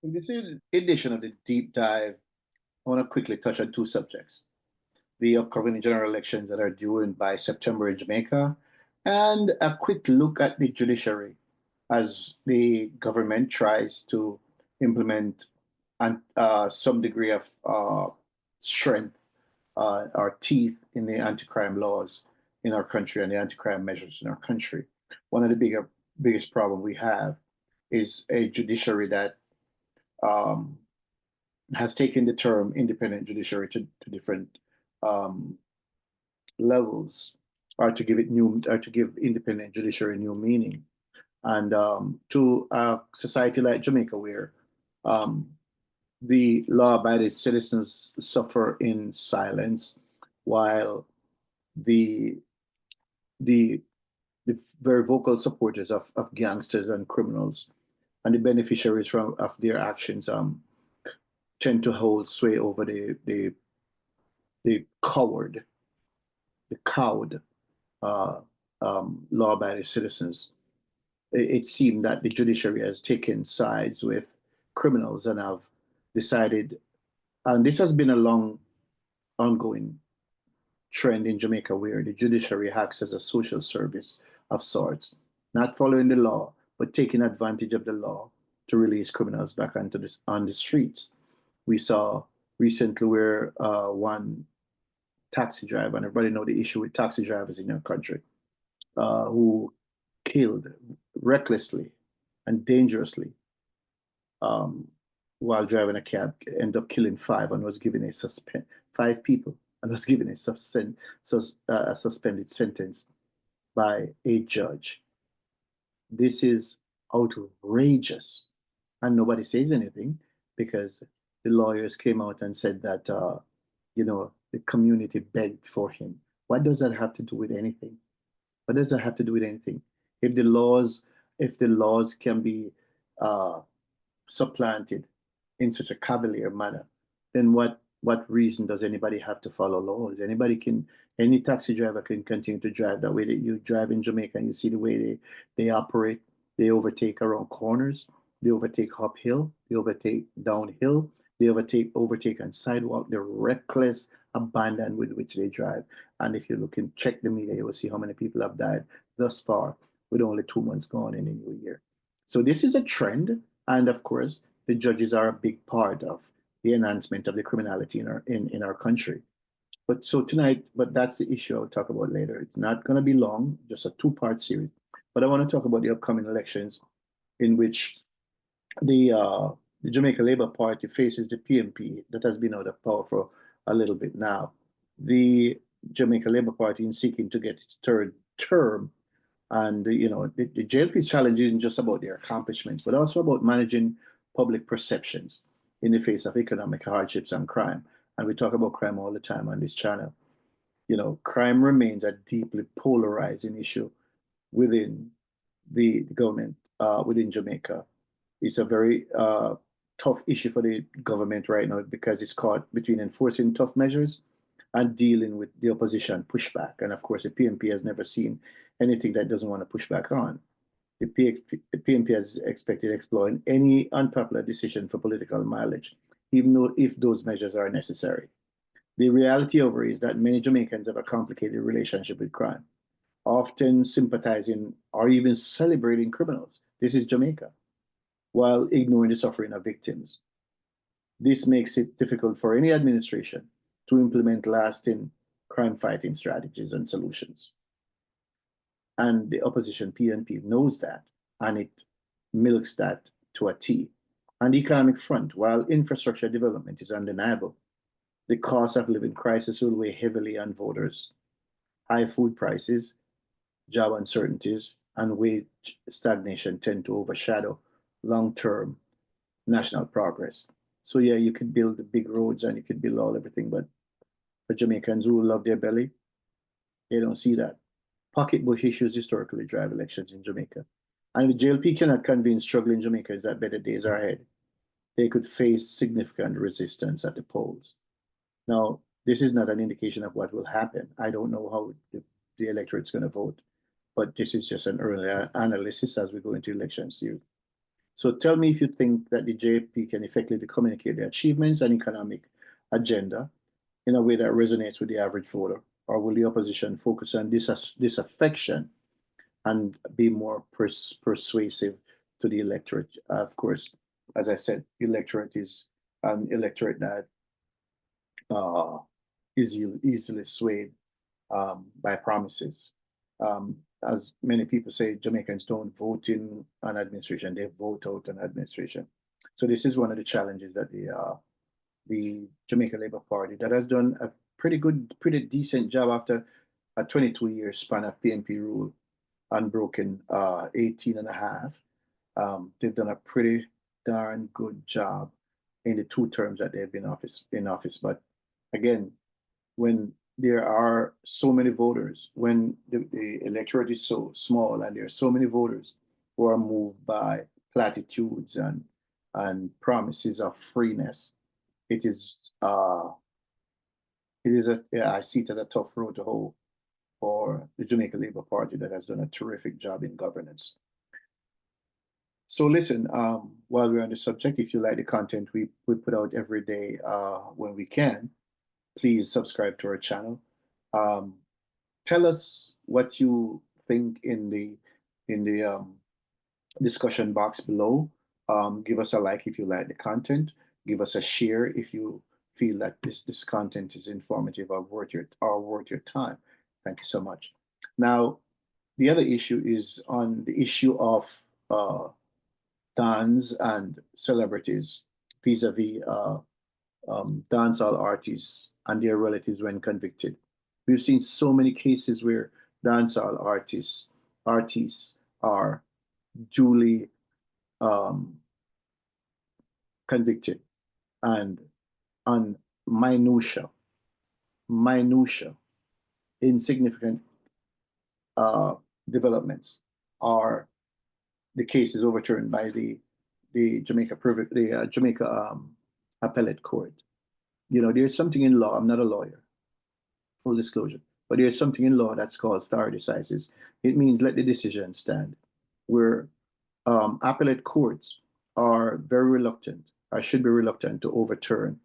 In this edition of the deep dive, I want to quickly touch on two subjects: the upcoming general elections that are due in by September in Jamaica, and a quick look at the judiciary as the government tries to implement some degree of strength or teeth in the anti-crime laws in our country and the anti-crime measures in our country. One of the biggest problem we have is a judiciary that um, has taken the term independent judiciary to different um, levels, or to give it new, or to give independent judiciary new meaning. And to a society like Jamaica, where um, the law-abiding citizens suffer in silence, while the the the very vocal supporters of gangsters and criminals and the beneficiaries of their actions tend to hold sway over the cowed uh, law-abiding citizens. It seemed that the judiciary has taken sides with criminals and have decided, and this has been a long ongoing trend in Jamaica where the judiciary acts as a social service of sorts, not following the law, but taking advantage of the law to release criminals back on the streets. We saw recently where one taxi driver, and everybody know the issue with taxi drivers in our country, who killed recklessly and dangerously um, while driving a cab, ended up killing five and was given a five people and was given a suspended sentence by a judge. This is outrageous, and nobody says anything because the lawyers came out and said that the community begged for him. What does that have to do with anything? What does that have to do with anything? If the laws, if the laws can be uh, supplanted in such a cavalier manner, then what reason does anybody have to follow laws? Any taxi driver can continue to drive that way that you drive in Jamaica, and you see the way they operate. They overtake around corners, they overtake uphill, they overtake downhill, they overtake on sidewalk. They're reckless abandon with which they drive. And if you look and check the media, you will see how many people have died thus far with only 2 months gone in the new year. So this is a trend, and of course, the judges are a big part of the enhancement of the criminality in our country. But so tonight, but that's the issue I'll talk about later. It's not going to be long, just a two-part series. But I want to talk about the upcoming elections in which the uh, the Jamaica Labour Party faces the PNP that has been out of power for a little bit now. The Jamaica Labour Party in seeking to get its third term, and the JLP's challenge isn't just about their accomplishments, but also about managing public perceptions in the face of economic hardships and crime. And we talk about crime all the time on this channel. Crime remains a deeply polarizing issue within the government, within Jamaica. It's a very tough issue for the government right now because it's caught between enforcing tough measures and dealing with the opposition pushback. And of course, the PNP has never seen anything that doesn't want to push back on. The PNP has expected exploring any unpopular decision for political mileage, even though if those measures are necessary. The reality over is that many Jamaicans have a complicated relationship with crime, often sympathizing or even celebrating criminals. This is Jamaica, while ignoring the suffering of victims. This makes it difficult for any administration to implement lasting crime fighting strategies and solutions. And the opposition PNP knows that, and it milks that to a T. On the economic front, while infrastructure development is undeniable, the cost of living crisis will weigh heavily on voters. High food prices, job uncertainties, and wage stagnation tend to overshadow long-term national progress. So yeah, you could build the big roads and you could build all everything, but for Jamaicans who love their belly, they don't see that. Pocketbook issues historically drive elections in Jamaica. And if the JLP cannot convince struggling Jamaicans that better days are ahead, they could face significant resistance at the polls. Now, this is not an indication of what will happen. I don't know how the electorate's going to vote, but this is just an early analysis as we go into election series. So tell me if you think that the JLP can effectively communicate their achievements and economic agenda in a way that resonates with the average voter, or will the opposition focus on disaffection and be more persuasive to the electorate? Of course, as I said, electorate is an electorate that uh, is easily swayed by promises. As many people say, Jamaicans don't vote in an administration; they vote out an administration. So this is one of the challenges that the Jamaica Labour Party that has done a pretty decent job after a 22-year span of PNP rule, unbroken 18 and a half. They've done a pretty darn good job in the 2 terms that they've been in office. But again, when there are so many voters, when the electorate is so small and there are so many voters who are moved by platitudes and promises of freeness, it is I see it as a tough road to hoe for the Jamaica Labour Party that has done a terrific job in governance. So listen, while we're on the subject, if you like the content we put out every day when we can, please subscribe to our channel. Tell us what you think in the discussion box below. Give us a like if you like the content. Give us a share if you feel that this content is informative or worth your time. Thank you so much. Now, the other issue is on the issue of dons and celebrities vis-a-vis dancehall artists and their relatives when convicted. We've seen so many cases where dancehall artists are duly convicted and on minutia, insignificant developments are the cases overturned by the Jamaica appellate court. You know, there's something in law. I'm not a lawyer, full disclosure, but there's something in law that's called stare decisis. It means let the decision stand. Where appellate courts are very reluctant, or should be reluctant, to overturn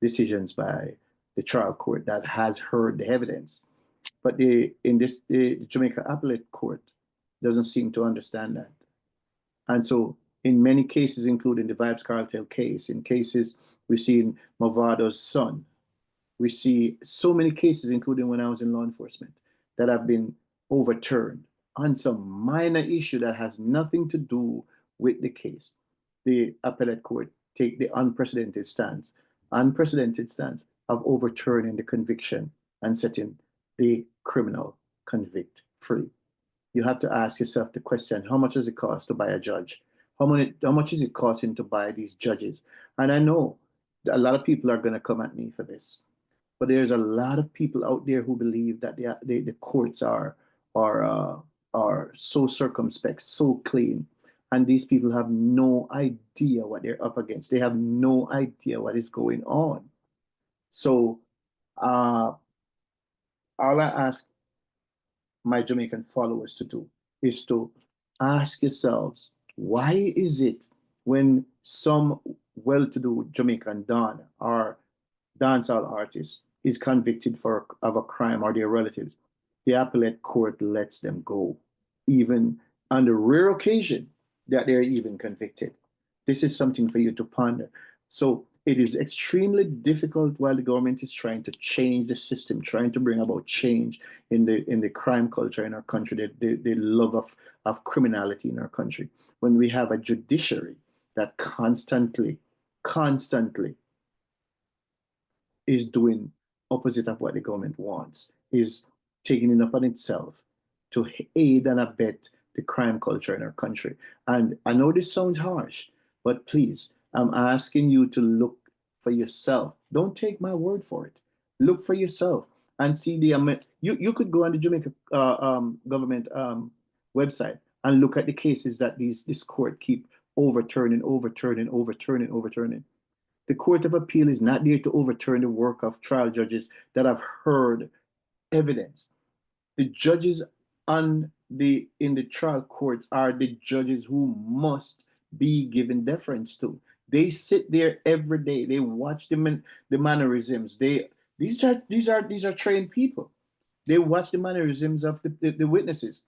decisions by the trial court that has heard the evidence. But the Jamaica appellate court doesn't seem to understand that. And so in many cases, including the Vibes Cartel case, in cases we see in Mavado's son, we see so many cases, including when I was in law enforcement, that have been overturned on some minor issue that has nothing to do with the case. The appellate court take the unprecedented stance of overturning the conviction and setting the criminal convict free. You have to ask yourself the question, how much does it cost to buy a judge? How much is it costing to buy these judges? And I know a lot of people are going to come at me for this, but there's a lot of people out there who believe that the courts are so circumspect, so clean, and these people have no idea what they're up against. They have no idea what is going on. So all I ask my Jamaican followers to do is to ask yourselves, why is it when some well-to-do Jamaican don or dancehall artist is convicted of a crime, or their relatives, the appellate court lets them go, even on the rare occasion that they're even convicted? This is something for you to ponder. So it is extremely difficult while the government is trying to change the system, trying to bring about change in the crime culture in our country, the love of criminality in our country, when we have a judiciary that constantly is doing opposite of what the government wants, is taking it upon itself to aid and abet the crime culture in our country. And I know this sounds harsh, but please, I'm asking you to look for yourself. Don't take my word for it. Look for yourself and see you could go on the Jamaica government website and look at the cases that this court keep overturning. The Court of Appeal is not there to overturn the work of trial judges that have heard evidence. The judges in the trial courts are the judges who must be given deference to. They sit there every day. They watch the mannerisms. These are trained people. They watch the mannerisms of the witnesses.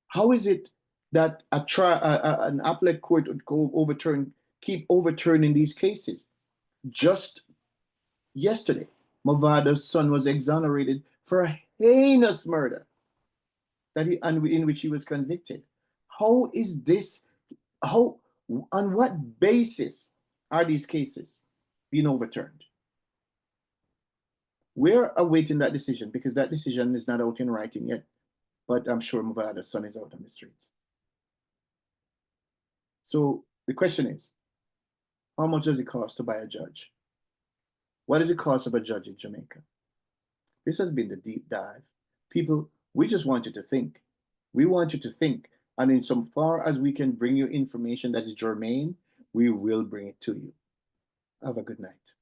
How is it that an appellate court would keep overturning these cases? Just yesterday, Movada's son was exonerated for a heinous murder in which he was convicted. How is this? How on what basis are these cases being overturned? We're awaiting that decision because that decision is not out in writing yet. But I'm sure Movada's son is out on the streets. So the question is, how much does it cost to buy a judge? What is the cost of a judge in Jamaica? This has been the deep dive. People, we just want you to think. We want you to think. And in so far as we can bring you information that is germane, we will bring it to you. Have a good night.